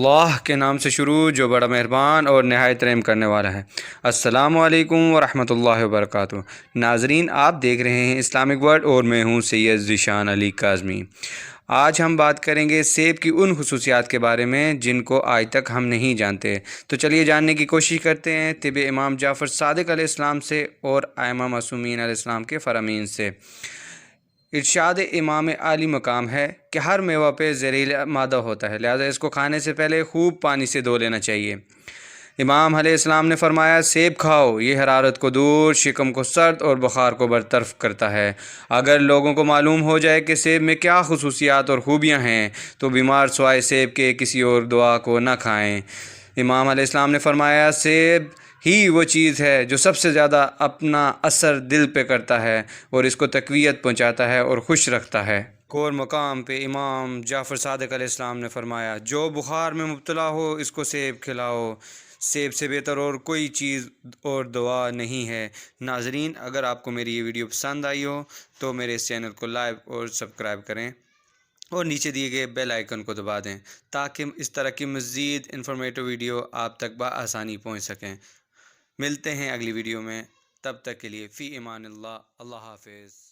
اللہ کے نام سے شروع جو بڑا مہربان اور نہایت رحم کرنے والا ہے۔ السلام علیکم ورحمۃ اللہ وبرکاتہ۔ ناظرین، آپ دیکھ رہے ہیں اسلامک ورلڈ اور میں ہوں سید ذیشان علی کاظمی۔ آج ہم بات کریں گے سیب کی ان خصوصیات کے بارے میں جن کو آج تک ہم نہیں جانتے۔ تو چلیے جاننے کی کوشش کرتے ہیں طب امام جعفر صادق علیہ السلام سے اور آئمہ معصومین علیہ السلام کے فرامین سے۔ ارشاد امام عالی مقام ہے کہ ہر میوہ پہ زہریلا مادہ ہوتا ہے، لہذا اس کو کھانے سے پہلے خوب پانی سے دھو لینا چاہیے۔ امام علیہ السلام نے فرمایا، سیب کھاؤ، یہ حرارت کو دور، شکم کو سرد اور بخار کو برطرف کرتا ہے۔ اگر لوگوں کو معلوم ہو جائے کہ سیب میں کیا خصوصیات اور خوبیاں ہیں تو بیمار سوائے سیب کے کسی اور دوا کو نہ کھائیں۔ امام علیہ السلام نے فرمایا، سیب ہی وہ چیز ہے جو سب سے زیادہ اپنا اثر دل پہ کرتا ہے اور اس کو تقویت پہنچاتا ہے اور خوش رکھتا ہے۔ اور مقام پہ امام جعفر صادق علیہ السلام نے فرمایا، جو بخار میں مبتلا ہو اس کو سیب کھلاؤ، سیب سے بہتر اور کوئی چیز اور دوا نہیں ہے۔ ناظرین، اگر آپ کو میری یہ ویڈیو پسند آئی ہو تو میرے اس چینل کو لائک اور سبسکرائب کریں اور نیچے دیے گئے بیل آئیکن کو دبا دیں تاکہ اس طرح کی مزید انفارمیٹو ویڈیو آپ تک بآسانی پہنچ سکیں۔ ملتے ہیں اگلی ویڈیو میں، تب تک کے لیے فی امان اللہ، اللہ حافظ۔